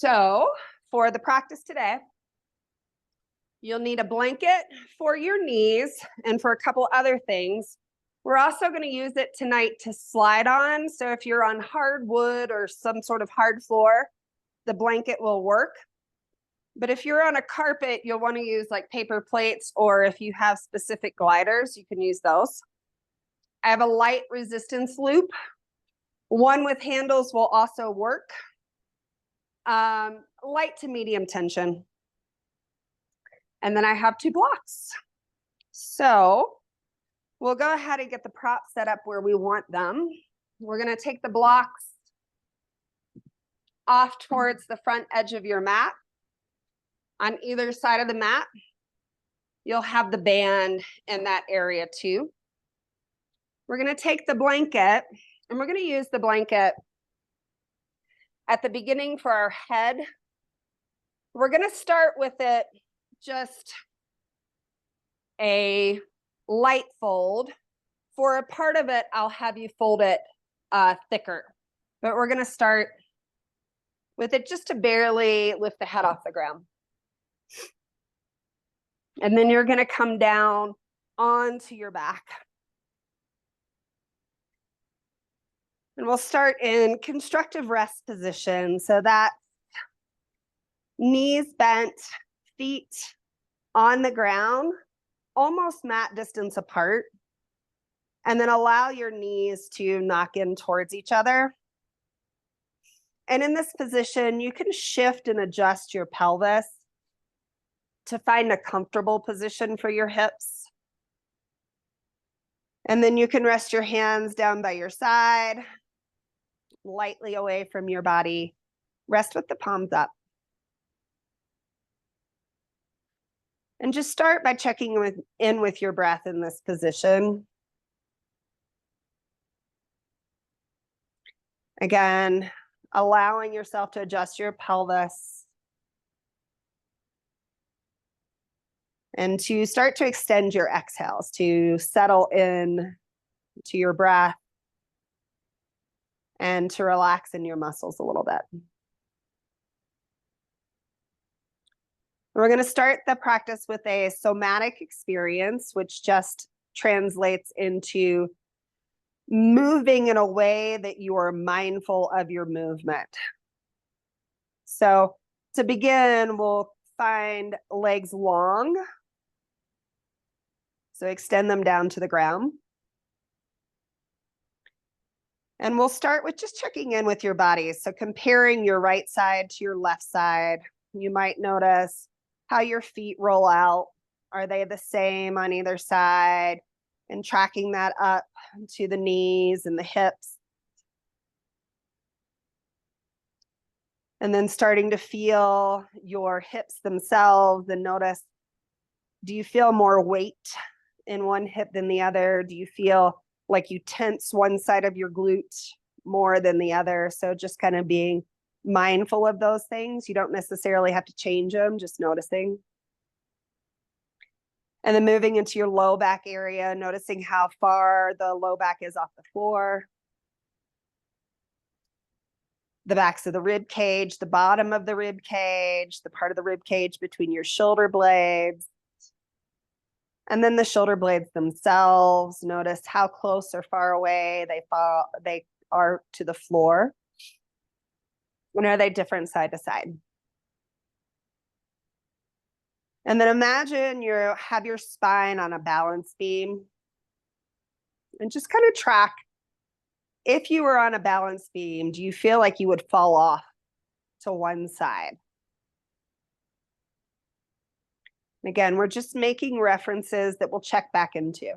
So for the practice today, you'll need a blanket for your knees and for a couple other things. We're also going to use it tonight to slide on. So if you're on hardwood or some sort of hard floor, the blanket will work. But if you're on a carpet, you'll want to use like paper plates, or if you have specific gliders, you can use those. I have a light resistance loop. One with handles will also work. Light to medium tension. And then I have 2 blocks. So we'll go ahead and get the props set up where we want them. We're going to take the blocks off towards the front edge of your mat. On either side of the mat, you'll have the band in that area too. We're going to take the blanket, and we're going to use the blanket at the beginning for our head. We're going to start with it just a light fold. For a part of it, I'll have you fold it thicker. But we're going to start with it just to barely lift the head off the ground. And then you're going to come down onto your back. And we'll start in constructive rest position. So that's knees bent, feet on the ground, almost mat distance apart. And then allow your knees to knock in towards each other. And in this position, you can shift and adjust your pelvis to find a comfortable position for your hips. And then you can rest your hands down by your side, lightly away from your body. Rest with the palms up. And just start by checking in with your breath in this position. Again, allowing yourself to adjust your pelvis. And to start to extend your exhales, to settle in to your breath and to relax in your muscles a little bit. We're going to start the practice with a somatic experience, which just translates into moving in a way that you are mindful of your movement. So to begin, we'll find legs long. So extend them down to the ground. And we'll start with just checking in with your body. So comparing your right side to your left side, you might notice how your feet roll out. Are they the same on either side? And tracking that up to the knees and the hips. And then starting to feel your hips themselves and notice, do you feel more weight in one hip than the other? Do you feel like you tense one side of your glute more than the other? So just kind of being mindful of those things. You don't necessarily have to change them, just noticing. And then moving into your low back area, noticing how far the low back is off the floor. The backs of the rib cage, the bottom of the rib cage, the part of the rib cage between your shoulder blades. And then the shoulder blades themselves, notice how close or far away they are to the floor. And are they different side to side? And then imagine you have your spine on a balance beam. And just kind of track, if you were on a balance beam, do you feel like you would fall off to one side? Again, we're just making references that we'll check back into.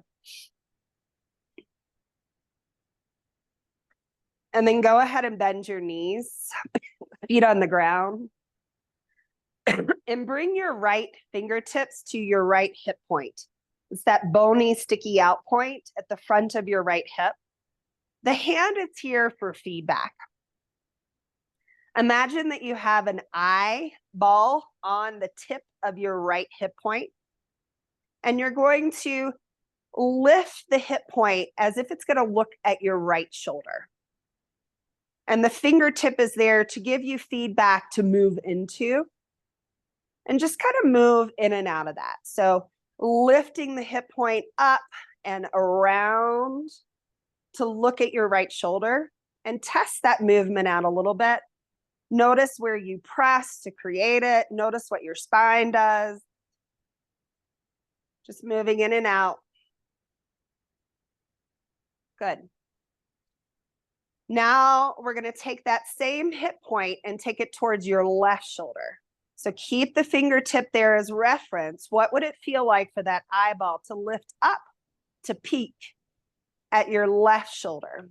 And then go ahead and bend your knees, feet on the ground. And bring your right fingertips to your right hip point. It's that bony, sticky out point at the front of your right hip. The hand is here for feedback. Imagine that you have an eyeball on the tip of your right hip point, and you're going to lift the hip point as if it's going to look at your right shoulder. And the fingertip is there to give you feedback to move into. And just kind of move in and out of that. So lifting the hip point up and around to look at your right shoulder and test that movement out a little bit. Notice where you press to create it. Notice what your spine does. Just moving in and out. Good. Now we're going to take that same hip point and take it towards your left shoulder. So keep the fingertip there as reference. What would it feel like for that eyeball to lift up, to peak at your left shoulder?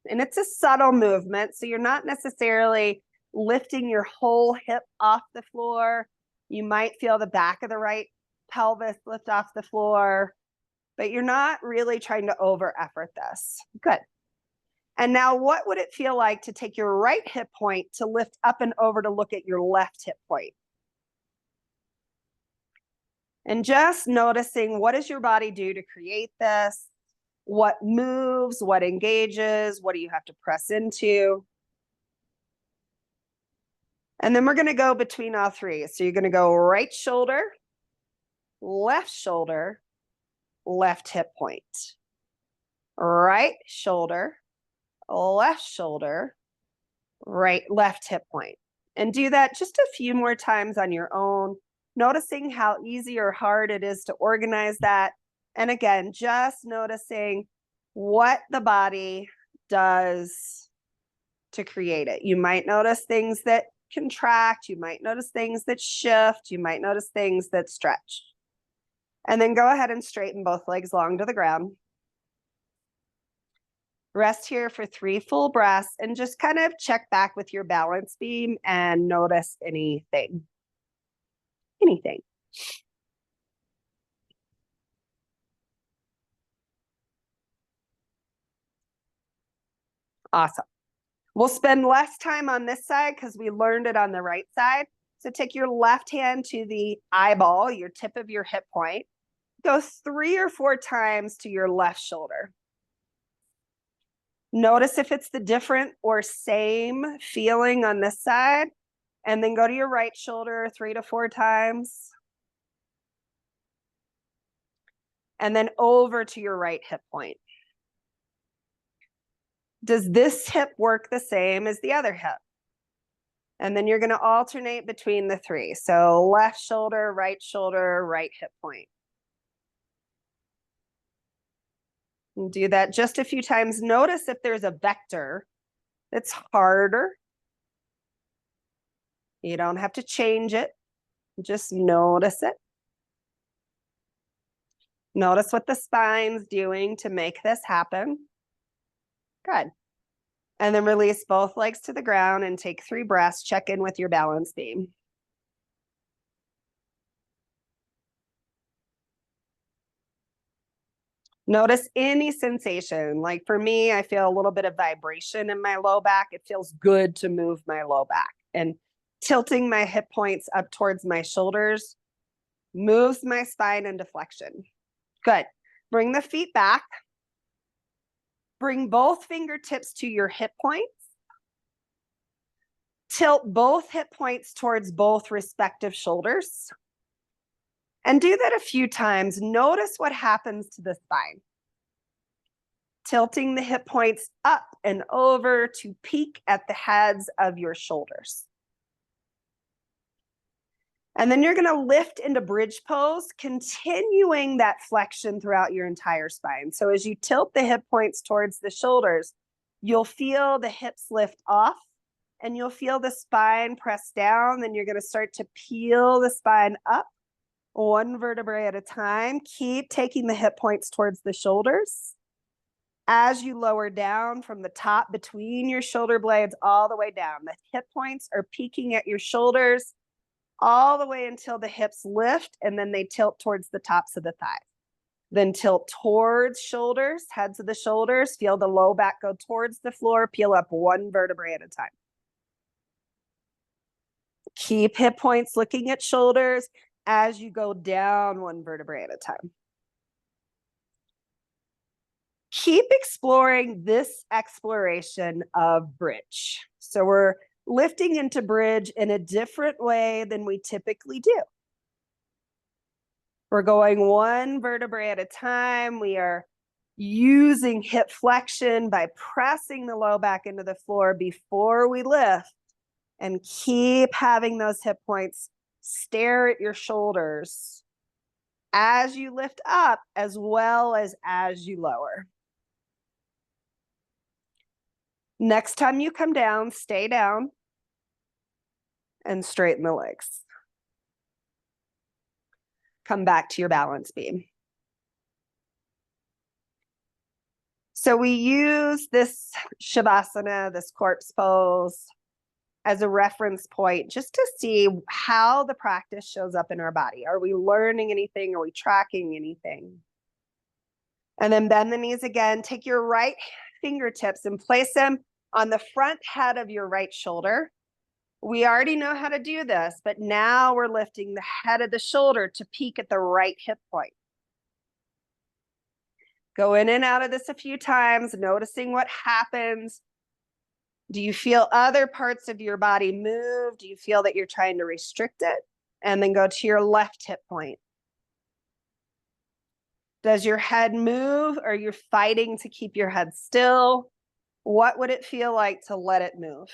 And it's a subtle movement, so you're not necessarily lifting your whole hip off the floor. You might feel the back of the right pelvis lift off the floor, but you're not really trying to over effort this. Good. And now what would it feel like to take your right hip point to lift up and over to look at your left hip point? And just noticing, what does your body do to create this? What moves, what engages, what do you have to press into? And then we're going to go between all three. So you're going to go right shoulder, left hip point. Right shoulder, left hip point. And do that just a few more times on your own, noticing how easy or hard it is to organize that. And again, just noticing what the body does to create it. You might notice things that contract, you might notice things that shift, you might notice things that stretch. And then go ahead and straighten both legs long to the ground. Rest here for 3 full breaths and just kind of check back with your balance beam and notice anything. Awesome. We'll spend less time on this side because we learned it on the right side. So take your left hand to the eyeball, your tip of your hip point. Go 3 or 4 times to your left shoulder. Notice if it's the different or same feeling on this side. And then go to your right shoulder 3 to 4 times. And then over to your right hip point. Does this hip work the same as the other hip? And then you're going to alternate between the 3. So left shoulder, right hip point. And do that just a few times. Notice if there's a vector that's harder. You don't have to change it. Just notice it. Notice what the spine's doing to make this happen. Good. And then release both legs to the ground and take 3 breaths. Check in with your balance beam. Notice any sensation. Like for me, I feel a little bit of vibration in my low back. It feels good to move my low back. And tilting my hip points up towards my shoulders moves my spine into flexion. Good. Bring the feet back. Bring both fingertips to your hip points. Tilt both hip points towards both respective shoulders. And do that a few times. Notice what happens to the spine. Tilting the hip points up and over to peak at the heads of your shoulders. And then you're going to lift into bridge pose, continuing that flexion throughout your entire spine. So as you tilt the hip points towards the shoulders, you'll feel the hips lift off and you'll feel the spine press down. Then you're going to start to peel the spine up 1 vertebrae at a time. Keep taking the hip points towards the shoulders. As you lower down from the top between your shoulder blades all the way down, the hip points are peaking at your shoulders all the way until the hips lift and then they tilt towards the tops of the thighs. Then tilt towards shoulders, heads of the shoulders, feel the low back go towards the floor, peel up 1 vertebrae at a time. Keep hip points looking at shoulders as you go down 1 vertebrae at a time. Keep exploring this exploration of bridge. So we're lifting into bridge in a different way than we typically do. We're going one vertebrae at a time. We are using hip flexion by pressing the low back into the floor before we lift, and keep having those hip points stare at your shoulders as you lift up as well as you lower. Next time you come down, stay down and straighten the legs. Come back to your balance beam. So we use this Shavasana, this corpse pose, as a reference point just to see how the practice shows up in our body. Are we learning anything? Are we tracking anything? And then bend the knees again. Take your right fingertips and place them on the front head of your right shoulder. We already know how to do this, but now we're lifting the head of the shoulder to peak at the right hip point. Go in and out of this a few times, noticing what happens. Do you feel other parts of your body move? Do you feel that you're trying to restrict it? And then go to your left hip point. Does your head move, or you're fighting to keep your head still? What would it feel like to let it move?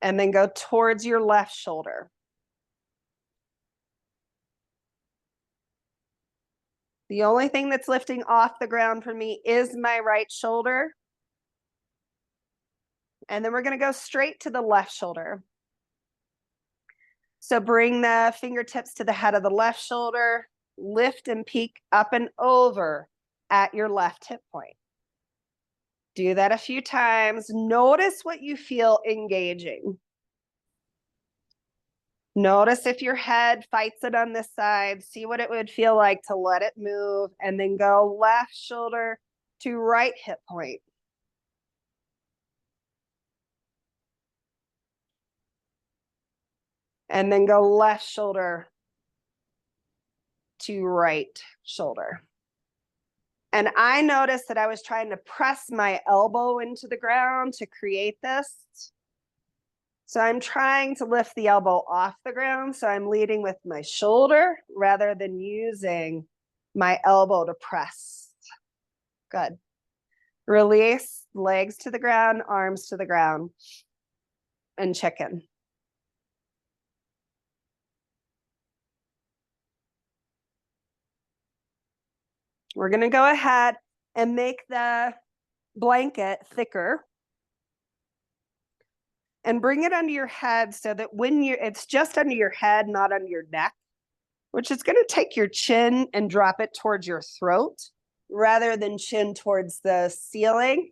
And then go towards your left shoulder. The only thing that's lifting off the ground for me is my right shoulder. And then we're going to go straight to the left shoulder. So bring the fingertips to the head of the left shoulder, lift and peek up and over at your left hip point. Do that a few times. Notice what you feel engaging. Notice if your head fights it on this side. See what it would feel like to let it move, and then go left shoulder to right hip point. And then go left shoulder to right shoulder. And I noticed that I was trying to press my elbow into the ground to create this. So I'm trying to lift the elbow off the ground. So I'm leading with my shoulder rather than using my elbow to press. Good. Release, legs to the ground, arms to the ground, and chicken. We're going to go ahead and make the blanket thicker and bring it under your head so that when it's just under your head, not under your neck, which is going to take your chin and drop it towards your throat rather than chin towards the ceiling.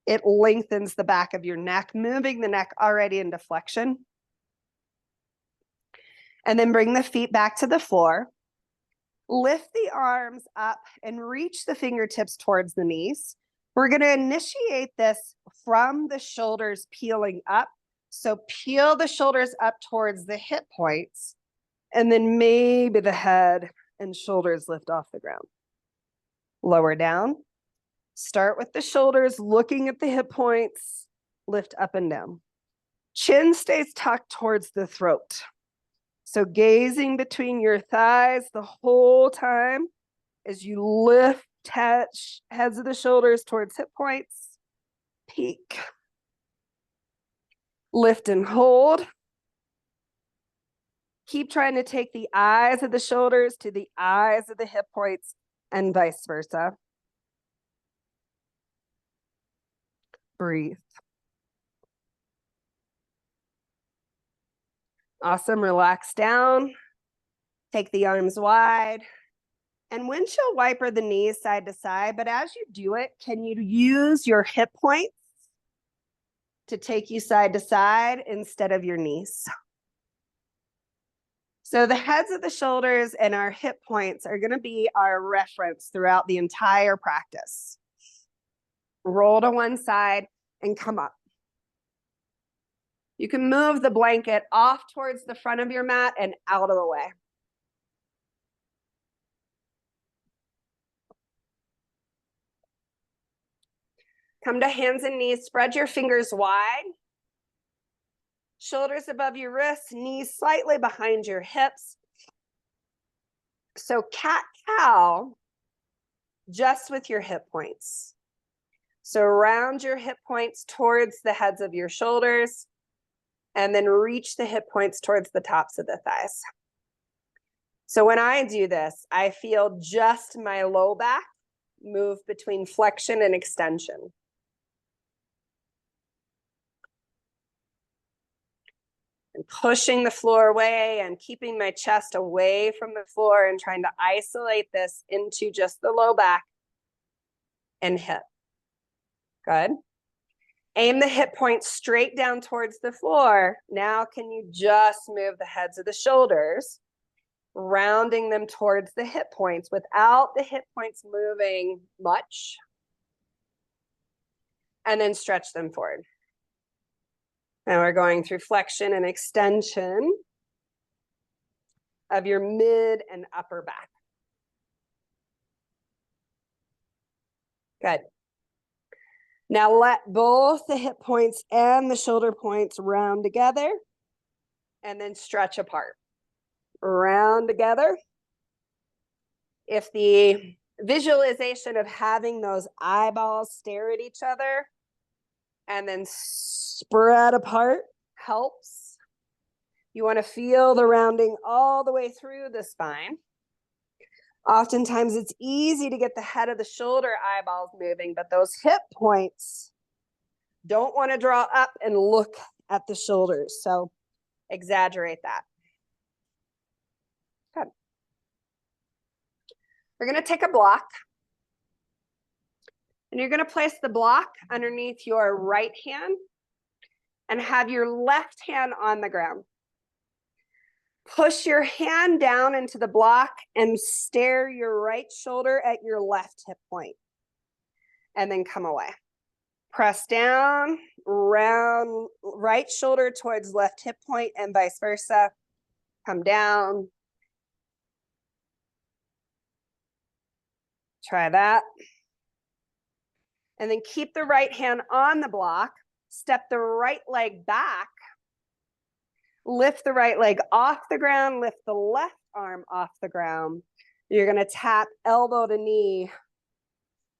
It lengthens the back of your neck, moving the neck already into flexion. And then bring the feet back to the floor. Lift the arms up and reach the fingertips towards the knees. We're going to initiate this from the shoulders peeling up. So peel the shoulders up towards the hip points, and then maybe the head and shoulders lift off the ground. Lower down. Start with the shoulders, looking at the hip points, lift up and down. Chin stays tucked towards the throat. So gazing between your thighs the whole time as you lift heads of the shoulders towards hip points, peak. Lift and hold. Keep trying to take the eyes of the shoulders to the eyes of the hip points and vice versa. Breathe. Awesome. Relax down. Take the arms wide. And windshield wiper the knees side to side. But as you do it, can you use your hip points to take you side to side instead of your knees? So the heads of the shoulders and our hip points are going to be our reference throughout the entire practice. Roll to one side and come up. You can move the blanket off towards the front of your mat and out of the way. Come to hands and knees, spread your fingers wide. Shoulders above your wrists, knees slightly behind your hips. So cat-cow, just with your hip points. So round your hip points towards the heads of your shoulders, and then reach the hip points towards the tops of the thighs. So when I do this, I feel just my low back move between flexion and extension. And pushing the floor away and keeping my chest away from the floor and trying to isolate this into just the low back and hip. Good. Aim the hip points straight down towards the floor. Now can you just move the heads of the shoulders, rounding them towards the hip points without the hip points moving much. And then stretch them forward. Now we're going through flexion and extension of your mid and upper back. Good. Now let both the hip points and the shoulder points round together and then stretch apart. Round together. If the visualization of having those eyeballs stare at each other and then spread apart helps. You want to feel the rounding all the way through the spine. Oftentimes it's easy to get the head of the shoulder eyeballs moving, but those hip points don't want to draw up and look at the shoulders. So exaggerate that. Good. We're going to take a block. And you're going to place the block underneath your right hand and have your left hand on the ground. Push your hand down into the block and stare your right shoulder at your left hip point. And then come away. Press down, round right shoulder towards left hip point and vice versa. Come down. Try that. And then keep the right hand on the block. Step the right leg back. Lift the right leg off the ground. Lift the left arm off the ground. You're going to tap elbow to knee,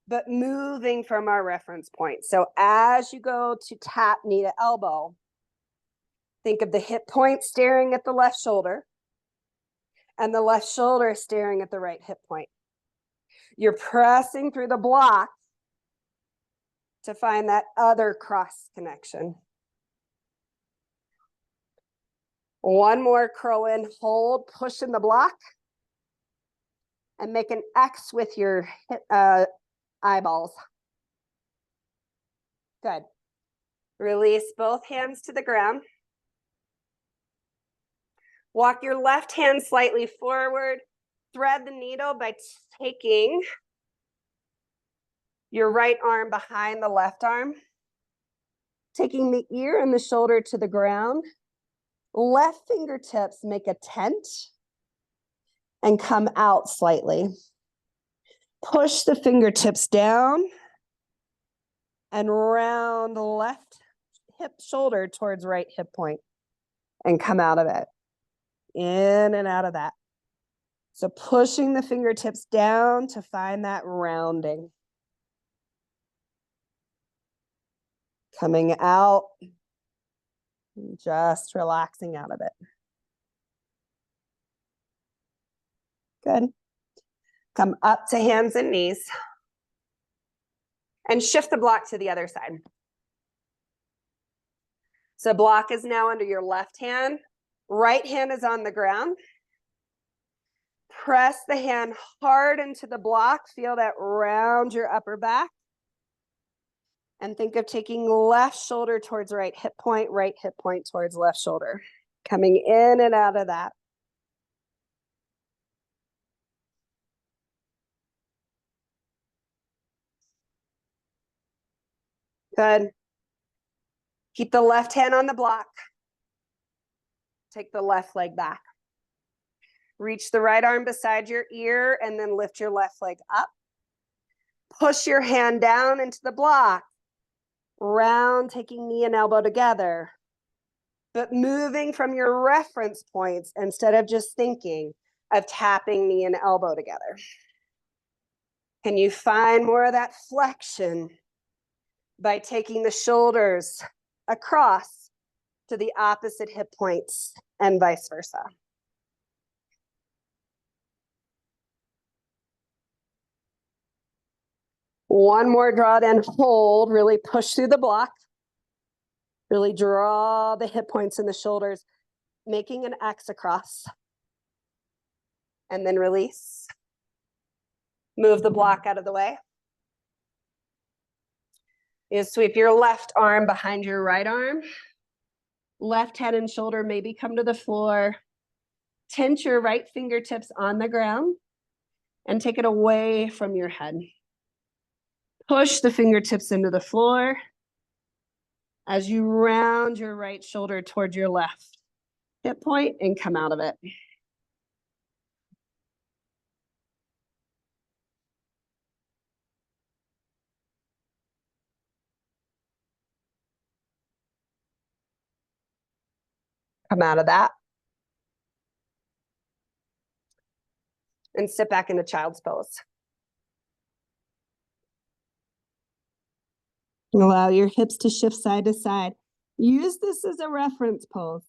but moving from our reference point. So as you go to tap knee to elbow, think of the hip point staring at the left shoulder and the left shoulder staring at the right hip point. You're pressing through the block to find that other cross connection. One more, curl in, hold, push in the block, and make an X with your eyeballs. Good. Release both hands to the ground. Walk your left hand slightly forward. Thread the needle by taking your right arm behind the left arm, taking the ear and the shoulder to the ground. Left fingertips make a tent and come out slightly. Push the fingertips down and round the left hip shoulder towards right hip point and come out of it. In and out of that. So pushing the fingertips down to find that rounding. Coming out, just relaxing out of it. Good. Come up to hands and knees. And shift the block to the other side. So block is now under your left hand. Right hand is on the ground. Press the hand hard into the block. Feel that round your upper back. And think of taking left shoulder towards right hip point towards left shoulder. Coming in and out of that. Good. Keep the left hand on the block. Take the left leg back. Reach the right arm beside your ear and then lift your left leg up. Push your hand down into the block Round, taking knee and elbow together, but moving from your reference points instead of just thinking of tapping knee and elbow together. Can you find more of that flexion by taking the shoulders across to the opposite hip points and vice versa? One more draw then hold, really push through the block. Really draw the hip points and the shoulders, making an X across. And then release. Move the block out of the way. You sweep your left arm behind your right arm. Left head and shoulder maybe come to the floor. Tense your right fingertips on the ground and take it away from your head. Push the fingertips into the floor as you round your right shoulder toward your left hip point and come out of it. Come out of that. And sit back into child's pose. Allow your hips to shift side to side. Use this as a reference pose.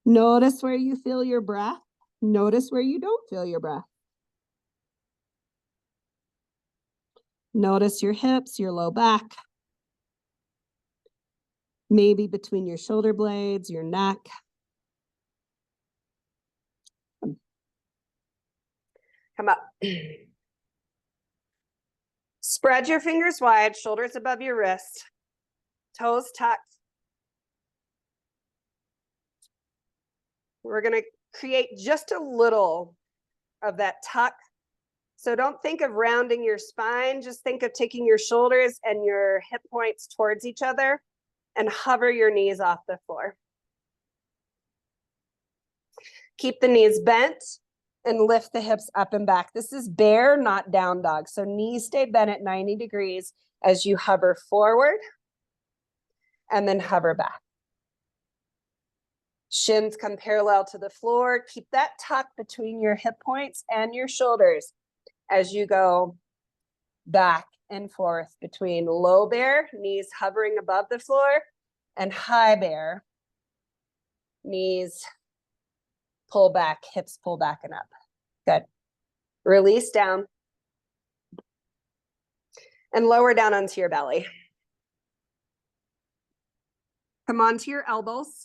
Notice where you feel your breath. Notice where you don't feel your breath. Notice your hips, your low back. Maybe between your shoulder blades, your neck. Come up. Spread your fingers wide, shoulders above your wrist, toes tucked. We're going to create just a little of that tuck. So don't think of rounding your spine, just think of taking your shoulders and your hip points towards each other and hover your knees off the floor. Keep the knees bent and lift the hips up and back. This is bear, not down dog. So knees stay bent at 90 degrees as you hover forward and then hover back. Shins come parallel to the floor. Keep that tuck between your hip points and your shoulders as you go back and forth between low bear, knees hovering above the floor, and high bear, knees pull back, hips pull back and up. Good. Release down. And lower down onto your belly. Come onto your elbows.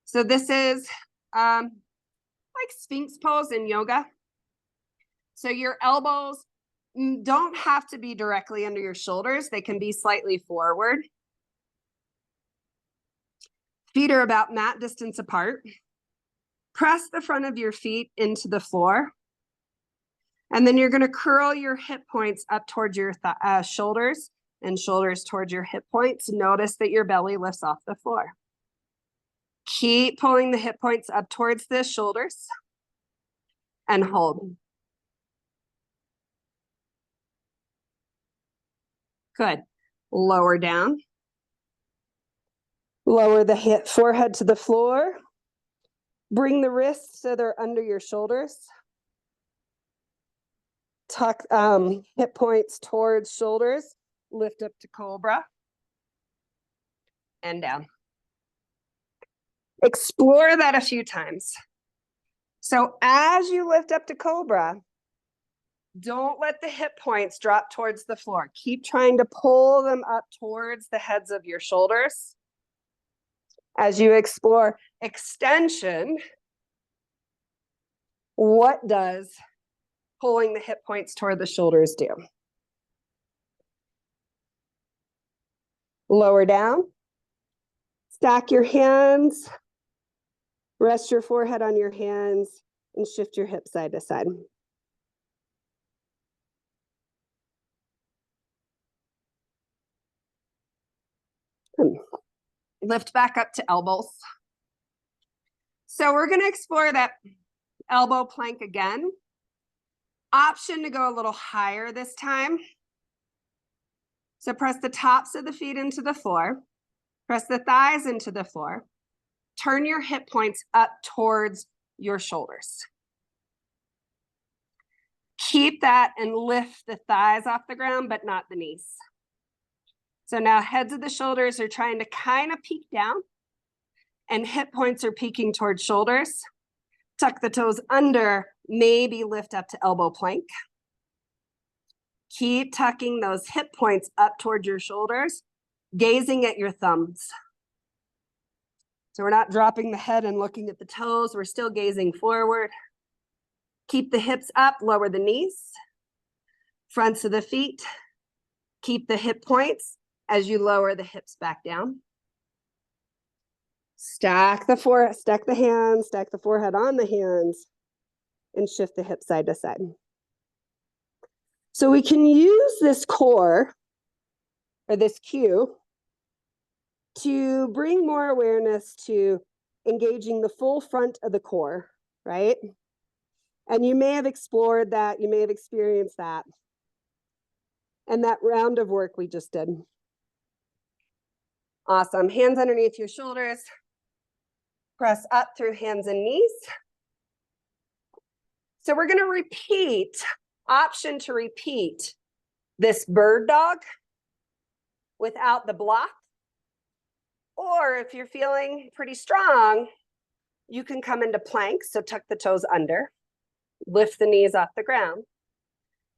So this is like Sphinx pose in yoga. So your elbows don't have to be directly under your shoulders. They can be slightly forward. Feet are about mat distance apart. Press the front of your feet into the floor. And then you're going to curl your hip points up towards your shoulders and shoulders towards your hip points. Notice that your belly lifts off the floor. Keep pulling the hip points up towards the shoulders and hold. Good. Lower down. Lower the forehead to the floor. Bring the wrists so they're under your shoulders. Tuck hip points towards shoulders. Lift up to cobra. And down. Explore that a few times. So as you lift up to cobra, don't let the hip points drop towards the floor. Keep trying to pull them up towards the heads of your shoulders. As you explore extension, what does pulling the hip points toward the shoulders do? Lower down. Stack your hands. Rest your forehead on your hands and shift your hips side to side. Lift back up to elbows. So we're going to explore that elbow plank again. Option to go a little higher this time. So press the tops of the feet into the floor. Press the thighs into the floor. Turn your hip points up towards your shoulders. Keep that and lift the thighs off the ground, but not the knees. So now heads of the shoulders are trying to kind of peek down, and hip points are peeking towards shoulders. Tuck the toes under, maybe lift up to elbow plank. Keep tucking those hip points up towards your shoulders, gazing at your thumbs. So we're not dropping the head and looking at the toes. We're still gazing forward. Keep the hips up, lower the knees. Fronts of the feet. Keep the hip points as you lower the hips back down. Stack the hands, stack the forehead on the hands, and shift the hips side to side. So we can use this core, or this cue, to bring more awareness to engaging the full front of the core, right? And you may have explored that, you may have experienced that. And that round of work we just did. Awesome. Hands underneath your shoulders. Press up through hands and knees. So we're going to repeat, option to repeat this bird dog without the block. Or if you're feeling pretty strong, you can come into plank. So tuck the toes under, lift the knees off the ground.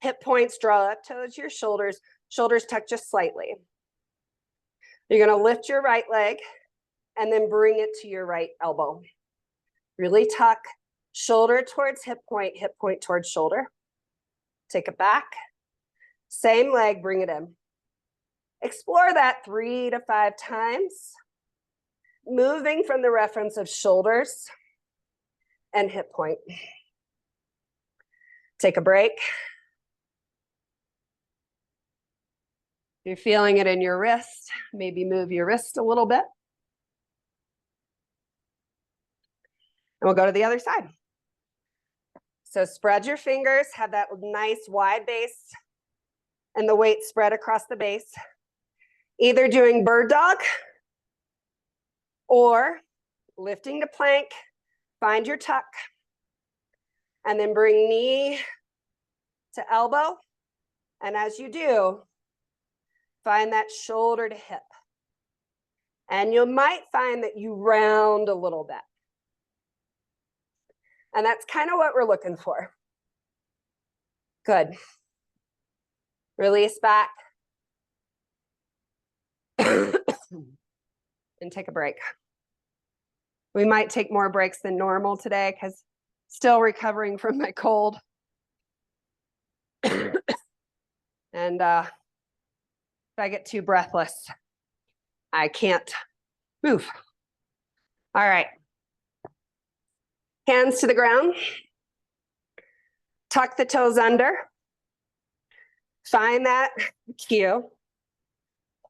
Hip points draw up towards your shoulders. Shoulders tuck just slightly. You're going to lift your right leg and then bring it to your right elbow. Really tuck, shoulder towards hip point towards shoulder. Take it back. Same leg, bring it in. Explore that 3 to 5 times. Moving from the reference of shoulders and hip point. Take a break. If you're feeling it in your wrist, maybe move your wrist a little bit. And we'll go to the other side. So spread your fingers, have that nice wide base and the weight spread across the base. Either doing bird dog or lifting to plank, find your tuck, and then bring knee to elbow. And as you do, find that shoulder to hip. And you might find that you round a little bit. And that's kind of what we're looking for. Good. Release back. And take a break. We might take more breaks than normal today because still recovering from my cold. And if I get too breathless, I can't move. All right. Hands to the ground. Tuck the toes under. Find that cue.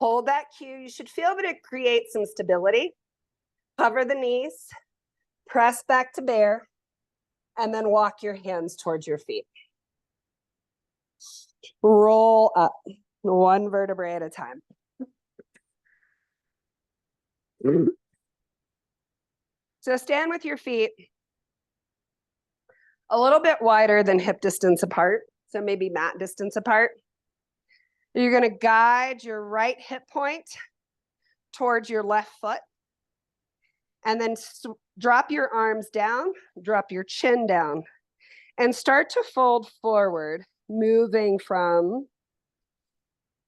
Hold that cue. You should feel that it creates some stability. Cover the knees. Press back to bear. And then walk your hands towards your feet. Roll up. One vertebrae at a time. So stand with your feet a little bit wider than hip distance apart. So maybe mat distance apart. You're going to guide your right hip point towards your left foot. And then drop your arms down, drop your chin down, and start to fold forward, moving from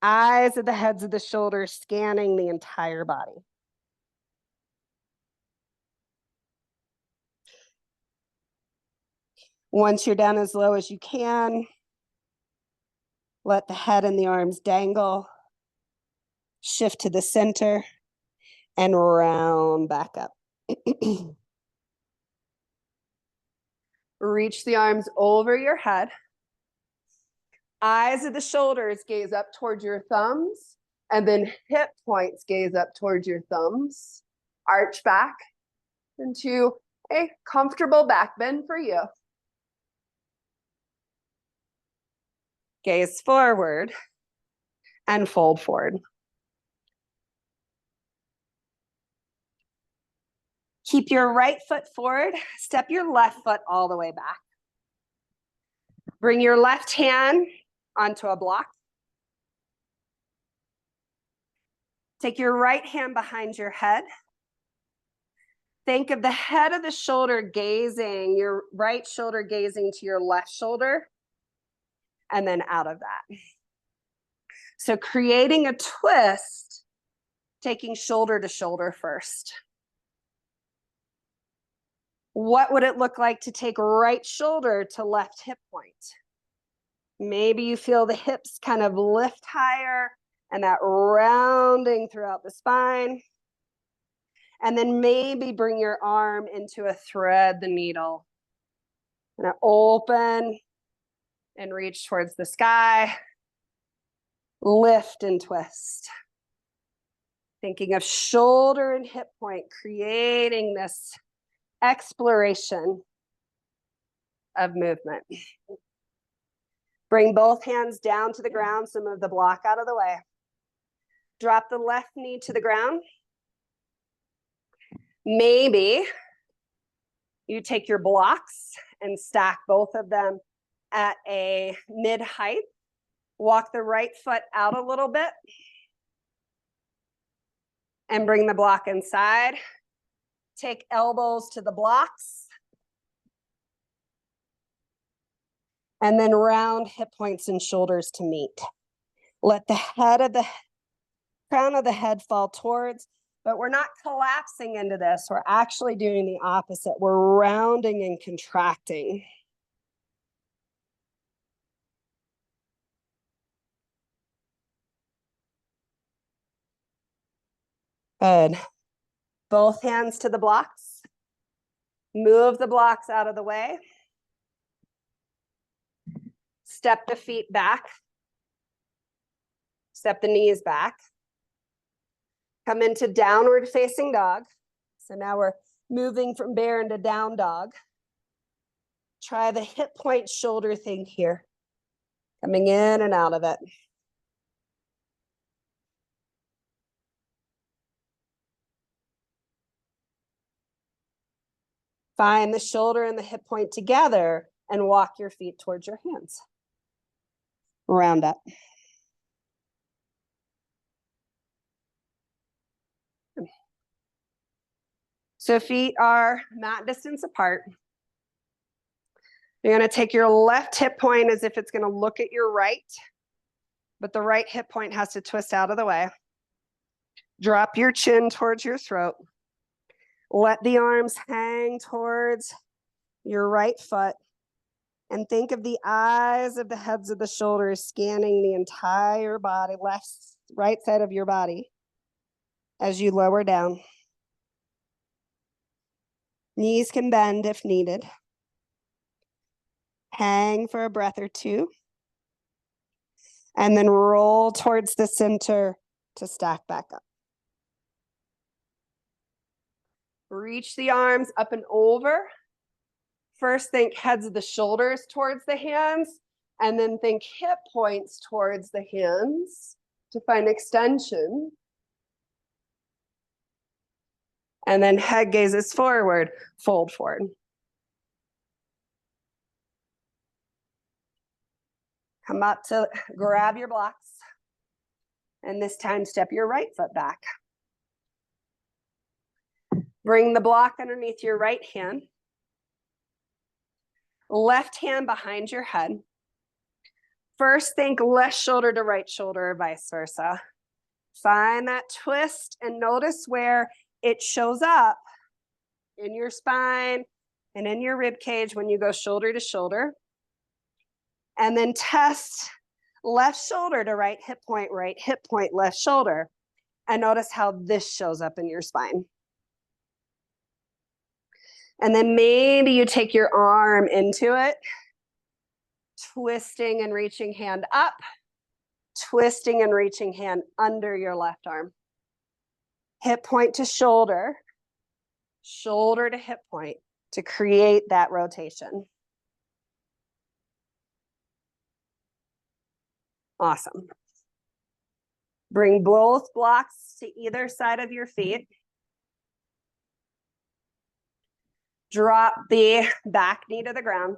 eyes at the heads of the shoulders, scanning the entire body. Once you're down as low as you can, let the head and the arms dangle, shift to the center, and round back up. Reach the arms over your head. Eyes of the shoulders gaze up towards your thumbs, and then hip points gaze up towards your thumbs. Arch back into a comfortable back bend for you. Gaze forward and fold forward. Keep your right foot forward, step your left foot all the way back. Bring your left hand onto a block. Take your right hand behind your head. Think of the head of the shoulder gazing, your right shoulder gazing to your left shoulder, and then out of that. So creating a twist, taking shoulder to shoulder first. What would it look like to take right shoulder to left hip point? Maybe you feel the hips kind of lift higher and that rounding throughout the spine. And then maybe bring your arm into a thread the needle. And open and reach towards the sky. Lift and twist. Thinking of shoulder and hip point, creating this exploration of movement. Bring both hands down to the ground, so move the block out of the way. Drop the left knee to the ground. Maybe you take your blocks and stack both of them at a mid-height. Walk the right foot out a little bit and bring the block inside. Take elbows to the blocks. And then round hip points and shoulders to meet. Let the head of the crown of the head fall towards, but we're not collapsing into this. We're actually doing the opposite. We're rounding and contracting. Good. Both hands to the blocks. Move the blocks out of the way. Step the feet back. Step the knees back. Come into downward facing dog. So now we're moving from bear into down dog. Try the hip point shoulder thing here. Coming in and out of it. Find the shoulder and the hip point together and walk your feet towards your hands. Round up. So feet are mat distance apart. You're going to take your left hip point as if it's going to look at your right, but the right hip point has to twist out of the way. Drop your chin towards your throat. Let the arms hang towards your right foot. And think of the eyes of the heads of the shoulders scanning the entire body, left, right side of your body as you lower down. Knees can bend if needed. Hang for a breath or two. And then roll towards the center to stack back up. Reach the arms up and over. First, think heads of the shoulders towards the hands, and then think hip points towards the hands to find extension. And then head gazes forward, fold forward. Come up to grab your blocks. And this time, step your right foot back. Bring the block underneath your right hand. Left hand behind your head. First, think left shoulder to right shoulder or vice versa. Find that twist and notice where it shows up in your spine and in your rib cage when you go shoulder to shoulder. And then test left shoulder to right hip point, left shoulder. And notice how this shows up in your spine. And then maybe you take your arm into it, twisting and reaching hand up, twisting and reaching hand under your left arm. Hip point to shoulder, shoulder to hip point to create that rotation. Awesome. Bring both blocks to either side of your feet. Drop the back knee to the ground.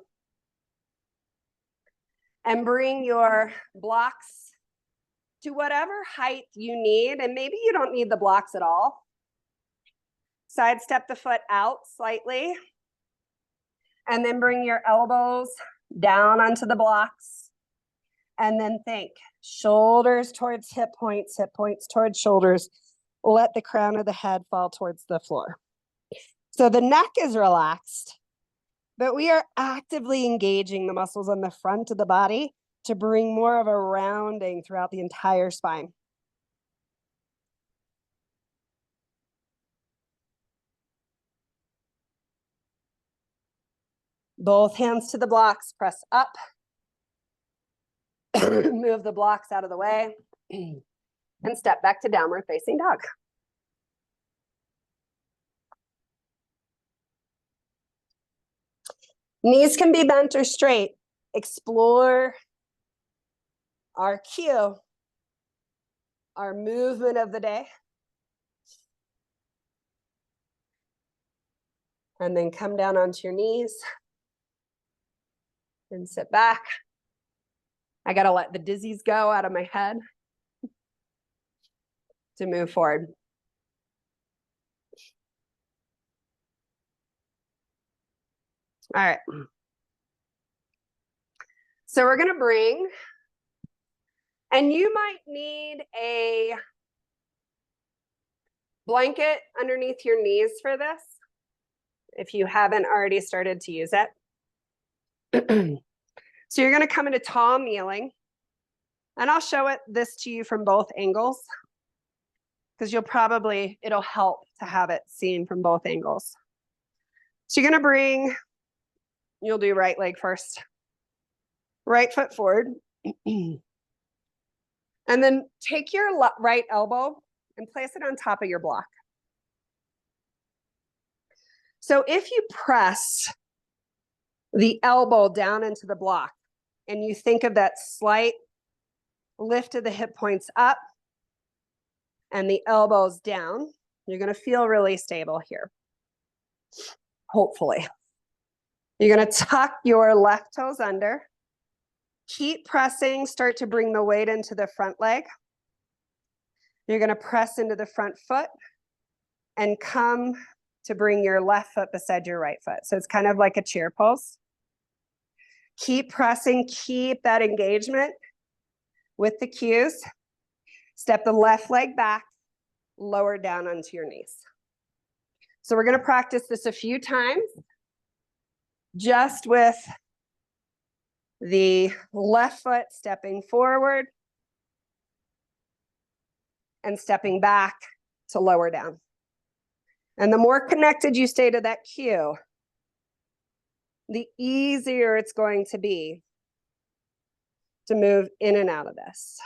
And bring your blocks to whatever height you need. And maybe you don't need the blocks at all. Sidestep the foot out slightly. And then bring your elbows down onto the blocks. And then think, shoulders towards hip points towards shoulders. Let the crown of the head fall towards the floor. So the neck is relaxed, but we are actively engaging the muscles on the front of the body to bring more of a rounding throughout the entire spine. Both hands to the blocks, press up. Move the blocks out of the way and step back to downward facing dog. Knees can be bent or straight. Explore our cue, our movement of the day. And then come down onto your knees and sit back. I gotta let the dizzies go out of my head to move forward. All right. So we're gonna bring, and you might need a blanket underneath your knees for this, if you haven't already started to use it. So you're gonna come into tall kneeling, and I'll show this to you from both angles, because it'll help to have it seen from both angles. So you're gonna you'll do right leg first. Right foot forward. And then take your right elbow and place it on top of your block. So if you press the elbow down into the block and you think of that slight lift of the hip points up and the elbows down, you're going to feel really stable here. Hopefully. You're going to tuck your left toes under. Keep pressing, start to bring the weight into the front leg. You're going to press into the front foot and come to bring your left foot beside your right foot. So it's kind of like a chair pose. Keep pressing, keep that engagement with the cues. Step the left leg back, lower down onto your knees. So we're going to practice this a few times, just with the left foot stepping forward and stepping back to lower down. And the more connected you stay to that cue, the easier it's going to be to move in and out of this.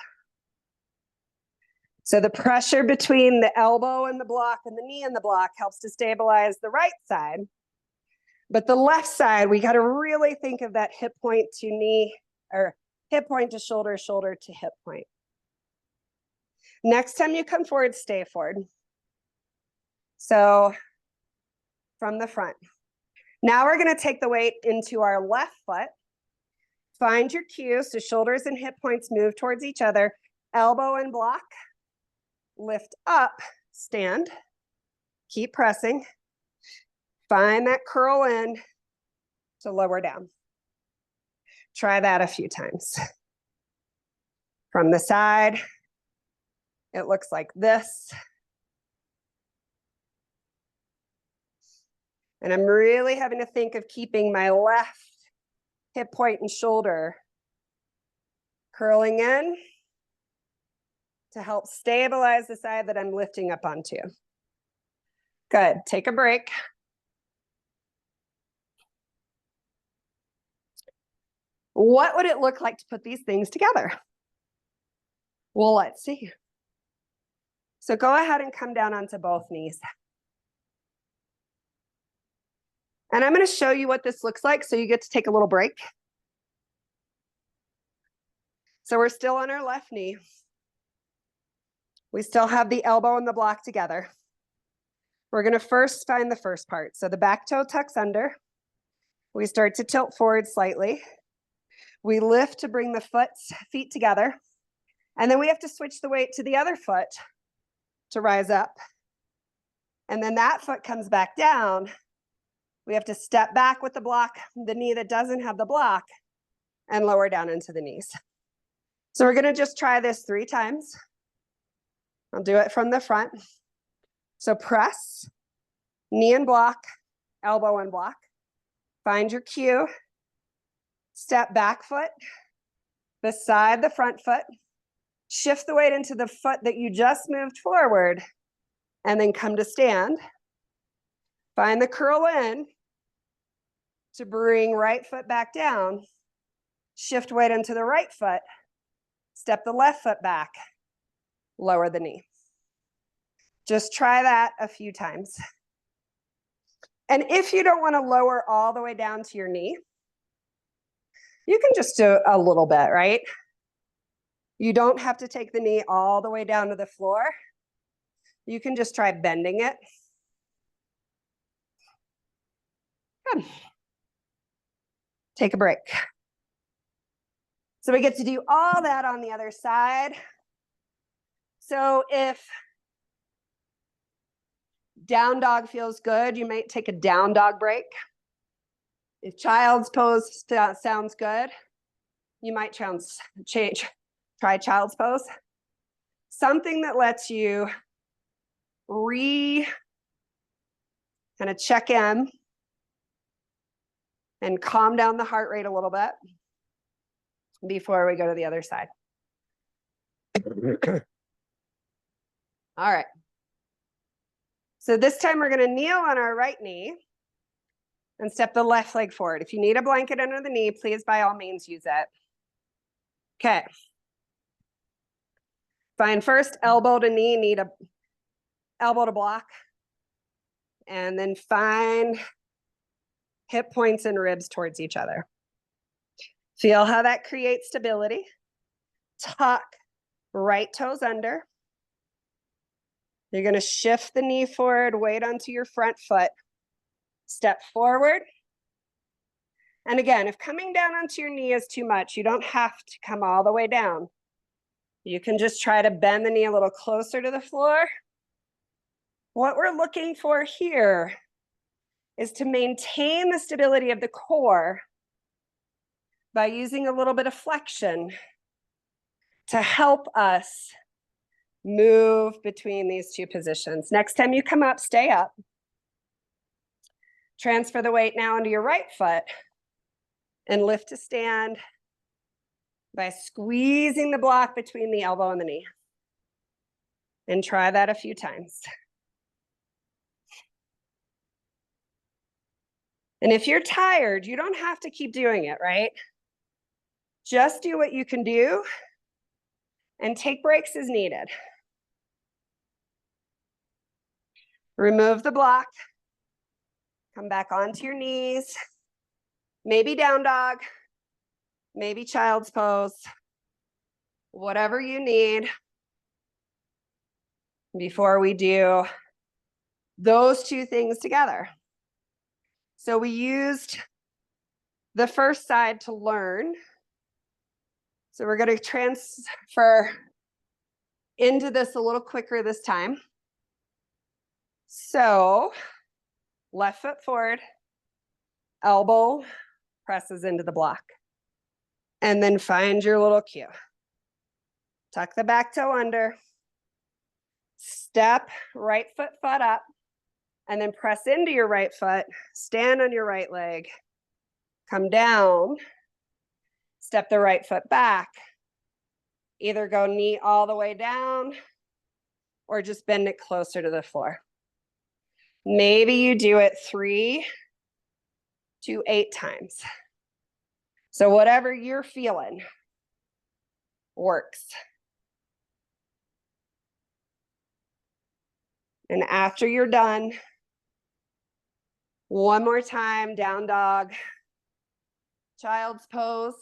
So the pressure between the elbow and the block and the knee and the block helps to stabilize the right side. But the left side, we got to really think of that hip point to knee, or hip point to shoulder, shoulder to hip point. Next time you come forward, stay forward. So from the front. Now we're going to take the weight into our left foot. Find your cues, so shoulders and hip points move towards each other. Elbow and block. Lift up, stand. Keep pressing. Find that curl in to lower down. Try that a few times. From the side, it looks like this. And I'm really having to think of keeping my left hip point and shoulder curling in to help stabilize the side that I'm lifting up onto. Good, take a break. What would it look like to put these things together? Well, let's see. So go ahead and come down onto both knees. And I'm going to show you what this looks like, so you get to take a little break. So we're still on our left knee. We still have the elbow and the block together. We're gonna first find the first part. So the back toe tucks under. We start to tilt forward slightly. We lift to bring the feet together. And then we have to switch the weight to the other foot to rise up. And then that foot comes back down. We have to step back with the block, the knee that doesn't have the block, and lower down into the knees. So we're gonna just try this 3 times. I'll do it from the front. So press, knee and block, elbow and block. Find your cue. Step back foot beside the front foot. Shift the weight into the foot that you just moved forward, and then come to stand. Find the curl in to bring right foot back down. Shift weight into the right foot. Step the left foot back. Lower the knee. Just try that a few times. And if you don't want to lower all the way down to your knee, you can just do a little bit, right? You don't have to take the knee all the way down to the floor. You can just try bending it. Good. Take a break. So we get to do all that on the other side. So if down dog feels good, you might take a down dog break. If child's pose sounds good, you might try child's pose. Something that lets you kind of check in and calm down the heart rate a little bit before we go to the other side. All right. So this time we're gonna kneel on our right knee and step the left leg forward. If you need a blanket under the knee, please by all means use it. Okay. Find first elbow to knee, need a elbow to block. And then find hip points and ribs towards each other. Feel how that creates stability. Tuck right toes under. You're gonna shift the knee forward, weight onto your front foot. Step forward. And again, if coming down onto your knee is too much, you don't have to come all the way down. You can just try to bend the knee a little closer to the floor. What we're looking for here is to maintain the stability of the core by using a little bit of flexion to help us move between these two positions. Next time you come up, stay up. Transfer the weight now into your right foot and lift to stand by squeezing the block between the elbow and the knee. And try that a few times. And if you're tired, you don't have to keep doing it, right? Just do what you can do and take breaks as needed. Remove the block. Come back onto your knees. Maybe down dog, maybe child's pose, whatever you need before we do those two things together. So we used the first side to learn. So we're going to transfer into this a little quicker this time. So left foot forward, elbow presses into the block. And then find your little cue. Tuck the back toe under. Step right foot up. And then press into your right foot. Stand on your right leg. Come down. Step the right foot back. Either go knee all the way down or just bend it closer to the floor. Maybe you do it 3 to 8 times. So whatever you're feeling works. And after you're done, one more time, down dog, child's pose.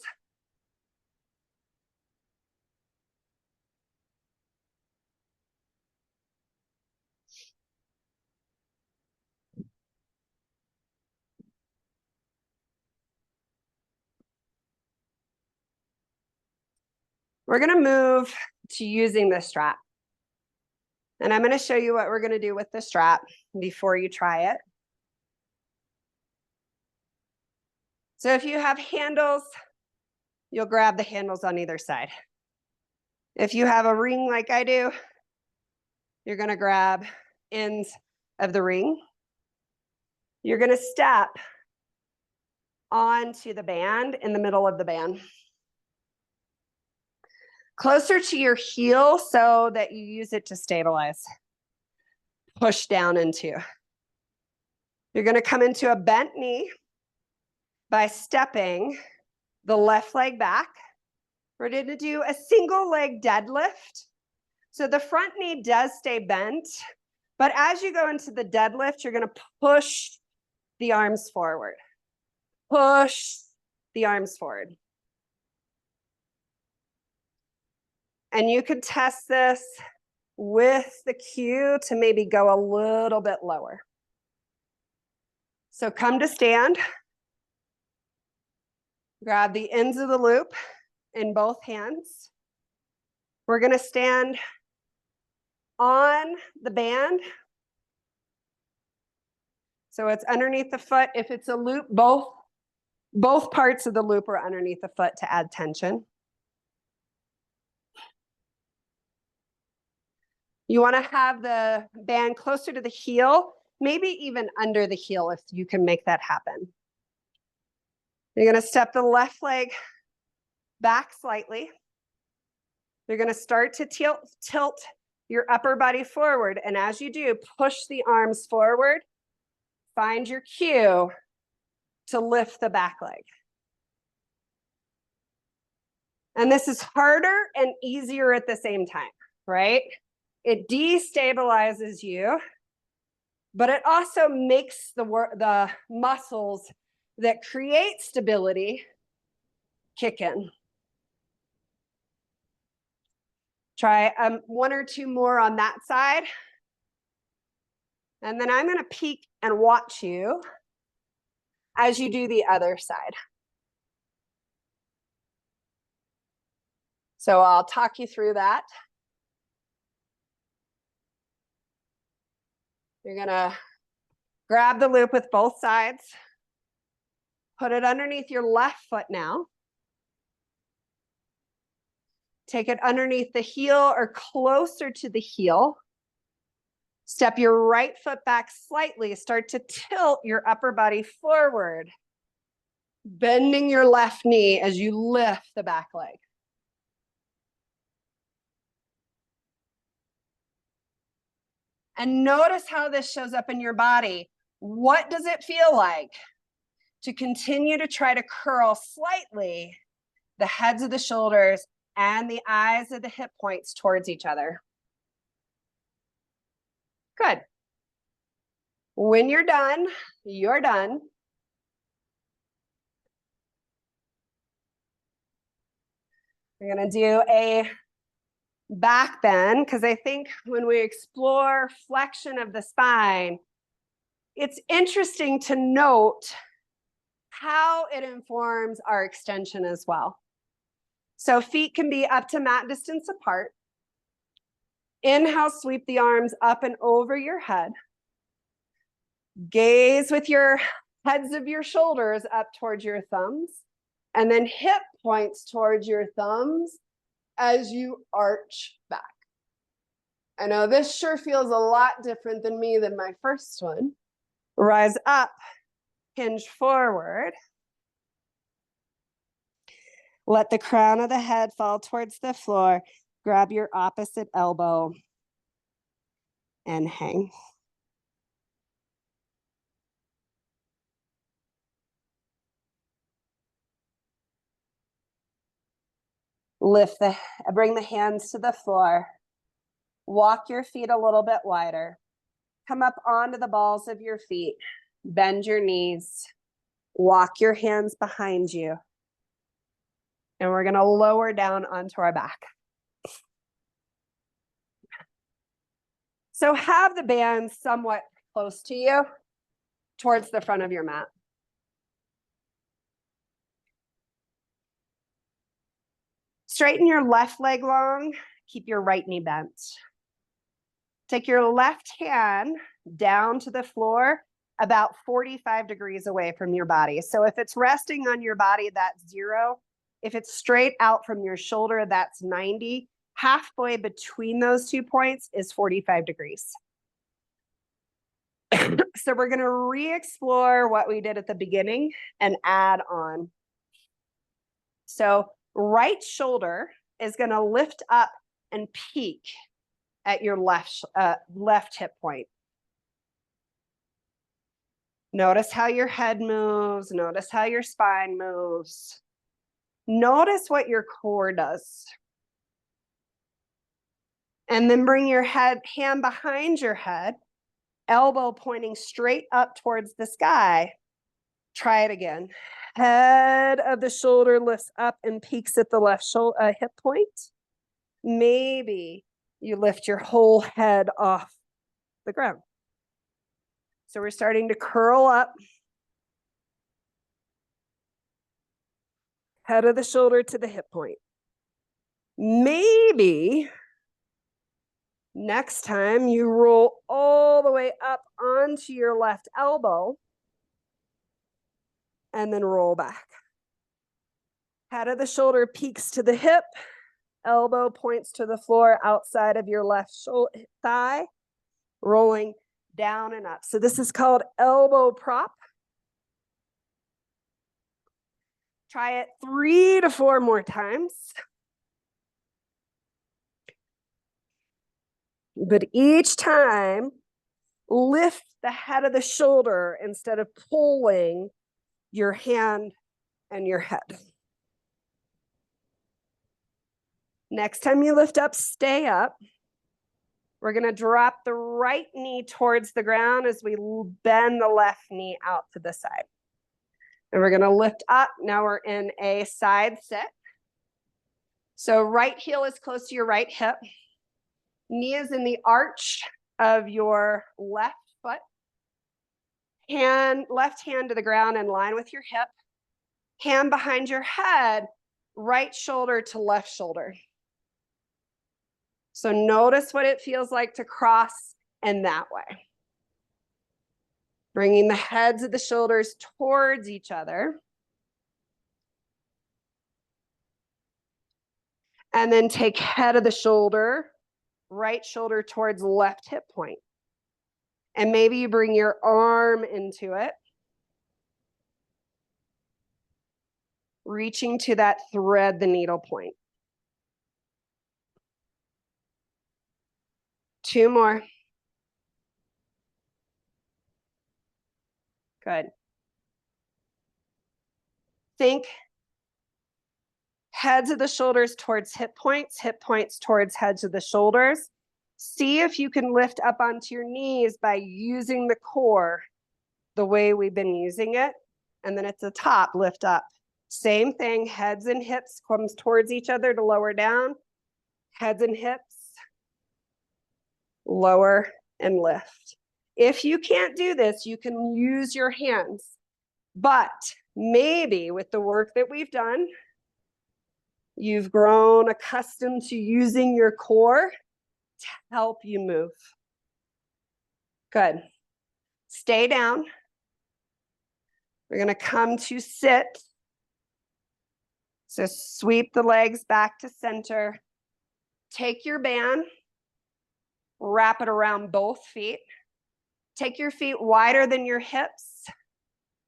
We're going to move to using the strap. And I'm going to show you what we're going to do with the strap before you try it. So if you have handles, you'll grab the handles on either side. If you have a ring like I do, you're going to grab ends of the ring. You're going to step onto the band in the middle of the band. Closer to your heel so that you use it to stabilize. Push down into. You're going to come into a bent knee by stepping the left leg back. We're going to do a single leg deadlift. So the front knee does stay bent, but as you go into the deadlift, you're going to push the arms forward. Push the arms forward. And you could test this with the cue to maybe go a little bit lower. So come to stand. Grab the ends of the loop in both hands. We're going to stand on the band. So it's underneath the foot. If it's a loop, both parts of the loop are underneath the foot to add tension. You want to have the band closer to the heel, maybe even under the heel if you can make that happen. You're going to step the left leg back slightly. You're going to start to tilt your upper body forward. And as you do, push the arms forward. Find your cue to lift the back leg. And this is harder and easier at the same time, right? It destabilizes you, but it also makes the muscles that create stability kick in. Try one or two more on that side. And then I'm going to peek and watch you as you do the other side. So I'll talk you through that. You're going to grab the loop with both sides. Put it underneath your left foot now. Take it underneath the heel or closer to the heel. Step your right foot back slightly. Start to tilt your upper body forward, bending your left knee as you lift the back leg. And notice how this shows up in your body. What does it feel like to continue to try to curl slightly the heads of the shoulders and the eyes of the hip points towards each other? Good. When you're done, you're done. We're going to do a back bend because I think when we explore flexion of the spine, it's interesting to note how it informs our extension as well. So feet can be up to mat distance apart. Inhale, sweep the arms up and over your head. Gaze with your heads of your shoulders up towards your thumbs, and then hip points towards your thumbs as you arch back. I know this sure feels a lot different than my first one. Rise up, hinge forward. Let the crown of the head fall towards the floor. Grab your opposite elbow and hang. Bring the hands to the floor. Walk your feet a little bit wider. Come up onto the balls of your feet. Bend your knees. Walk your hands behind you. And we're going to lower down onto our back. So have the band somewhat close to you, towards the front of your mat. Straighten your left leg long, keep your right knee bent. Take your left hand down to the floor about 45 degrees away from your body. So if it's resting on your body, that's 0. If it's straight out from your shoulder, that's 90. Halfway between those 2 points is 45 degrees. So we're going to re-explore what we did at the beginning and add on. So right shoulder is going to lift up and peak at your left hip point. Notice how your head moves. Notice how your spine moves. Notice what your core does. And then bring your hand behind your head, elbow pointing straight up towards the sky. Try it again. Head of the shoulder lifts up and peaks at the left hip point. Maybe you lift your whole head off the ground. So we're starting to curl up. Head of the shoulder to the hip point. Maybe next time you roll all the way up onto your left elbow and then roll back. Head of the shoulder peaks to the hip. Elbow points to the floor outside of your left thigh, rolling down and up. So this is called elbow prop. Try it 3 to 4 more times. But each time, lift the head of the shoulder instead of pulling your hand and your head. Next time you lift up, stay up. We're going to drop the right knee towards the ground as we bend the left knee out to the side. And we're going to lift up. Now we're in a side sit. So right heel is close to your right hip. Knee is in the arch of your left foot. Left hand to the ground in line with your hip. Hand behind your head, right shoulder to left shoulder. So notice what it feels like to cross in that way. Bringing the heads of the shoulders towards each other. And then take head of the shoulder, right shoulder towards left hip point. And maybe you bring your arm into it. Reaching to that thread the needle point. 2 more. Good. Think heads of the shoulders towards hip points towards heads of the shoulders. See if you can lift up onto your knees by using the core the way we've been using it. And then at the top, lift up. Same thing, heads and hips comes towards each other to lower down. Heads and hips, lower and lift. If you can't do this, you can use your hands. But maybe with the work that we've done, you've grown accustomed to using your core to help you move. Good. Stay down. We're going to come to sit. So sweep the legs back to center. Take your band, wrap it around both feet. Take your feet wider than your hips.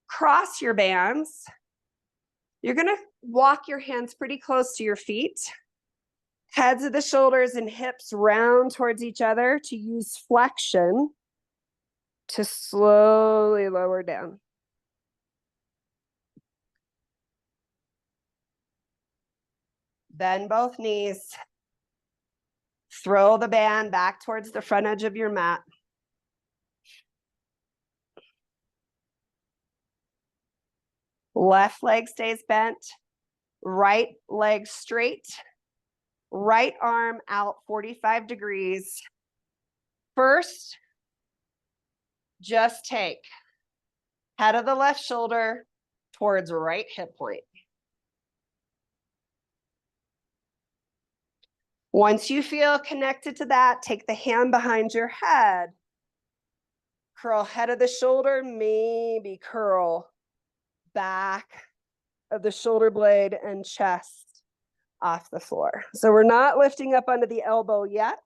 Cross your bands. You're going to walk your hands pretty close to your feet. Heads of the shoulders and hips round towards each other to use flexion to slowly lower down. Bend both knees. Throw the band back towards the front edge of your mat. Left leg stays bent. Right leg straight. Right arm out 45 degrees. First, just take head of the left shoulder towards right hip point. Once you feel connected to that, take the hand behind your head. Curl head of the shoulder, maybe curl back of the shoulder blade and chest off the floor. So we're not lifting up under the elbow yet.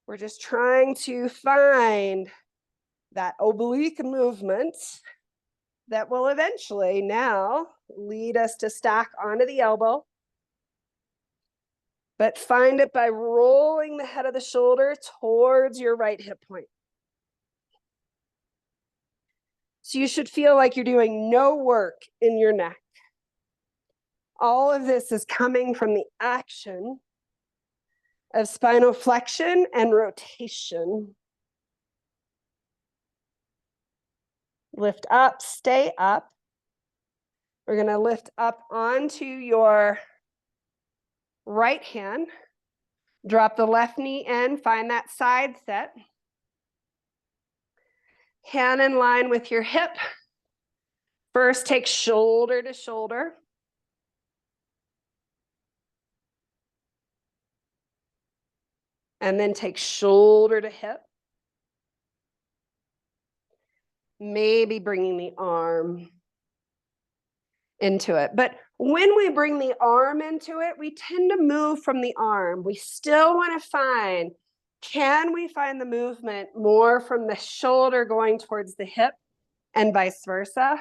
We're just trying to find that oblique movement that will eventually now lead us to stack onto the elbow. But find it by rolling the head of the shoulder towards your right hip point. So you should feel like you're doing no work in your neck. All of this is coming from the action of spinal flexion and rotation. Lift up, stay up. We're going to lift up onto your right hand. Drop the left knee in, find that side set. Hand in line with your hip. First, take shoulder to shoulder. And then take shoulder to hip. Maybe bringing the arm into it. But when we bring the arm into it, we tend to move from the arm. We still want to find, can we find the movement more from the shoulder going towards the hip and vice versa?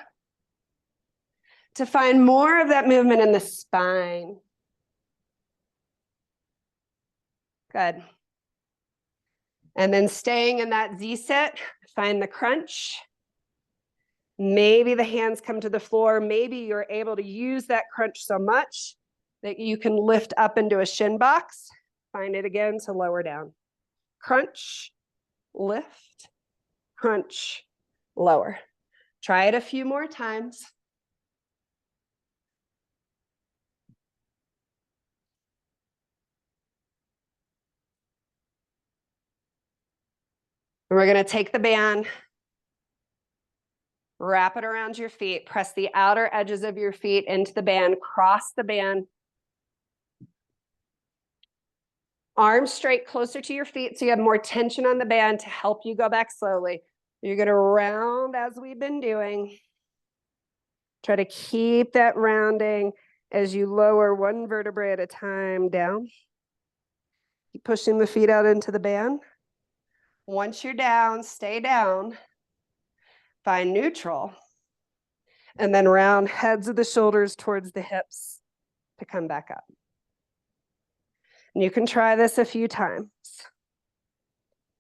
To find more of that movement in the spine. Good. And then staying in that Z set, find the crunch. Maybe the hands come to the floor. Maybe you're able to use that crunch so much that you can lift up into a shin box. Find it again to lower down. Crunch, lift, crunch, lower. Try it a few more times. And we're going to take the band. Wrap it around your feet. Press the outer edges of your feet into the band. Cross the band. Arms straight closer to your feet so you have more tension on the band to help you go back slowly. You're going to round as we've been doing. Try to keep that rounding as you lower one vertebrae at a time down. Keep pushing the feet out into the band. Once you're down, stay down. Find neutral. And then round heads of the shoulders towards the hips to come back up. And you can try this a few times.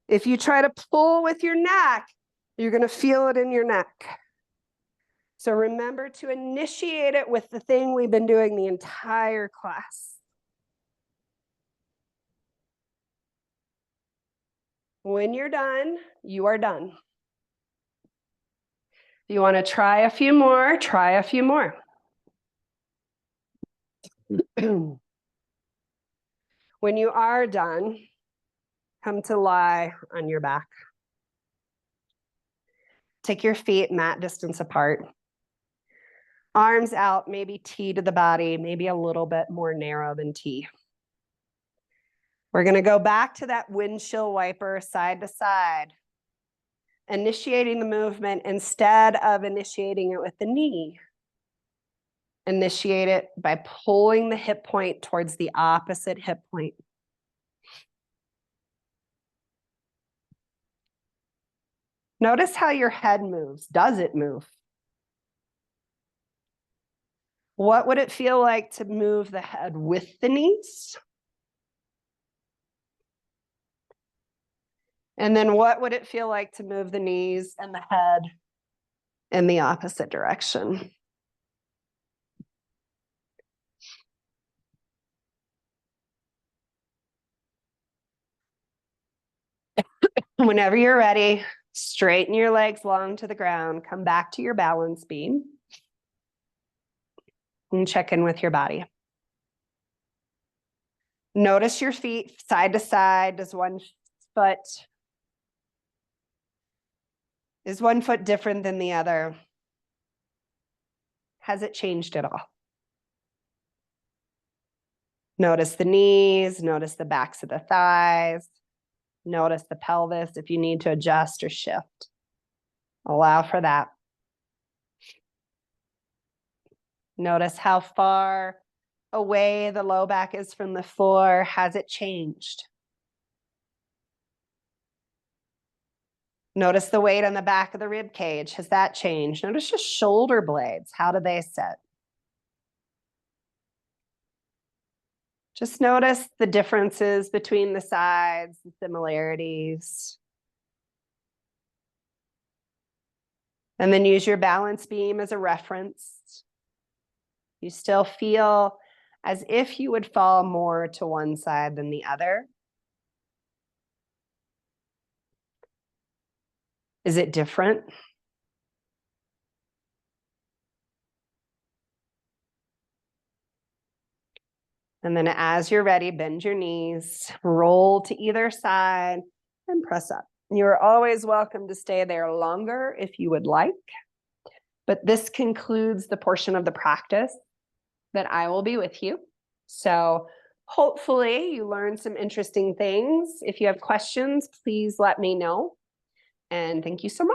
If you try to pull with your neck, you're going to feel it in your neck. So remember to initiate it with the thing we've been doing the entire class. When you're done, you are done. If you want to try a few more, try a few more. When you are done, come to lie on your back. Take your feet mat distance apart. Arms out, maybe T to the body, maybe a little bit more narrow than T. We're going to go back to that windshield wiper side to side, initiating the movement instead of initiating it with the knee. Initiate it by pulling the hip point towards the opposite hip point. Notice how your head moves. Does it move? What would it feel like to move the head with the knees? And then what would it feel like to move the knees and the head in the opposite direction? Whenever you're ready, straighten your legs long to the ground. Come back to your balance beam. And check in with your body. Notice your feet side to side. Is one foot different than the other? Has it changed at all? Notice the knees, notice the backs of the thighs, notice the pelvis if you need to adjust or shift. Allow for that. Notice how far away the low back is from the floor. Has it changed? Notice the weight on the back of the rib cage. Has that changed? Notice your shoulder blades. How do they sit? Just notice the differences between the sides, the similarities. And then use your balance beam as a reference. You still feel as if you would fall more to one side than the other. Is it different? And then as you're ready, bend your knees, roll to either side, and press up. You're always welcome to stay there longer if you would like. But this concludes the portion of the practice that I will be with you. So hopefully you learned some interesting things. If you have questions, please let me know. And thank you so much.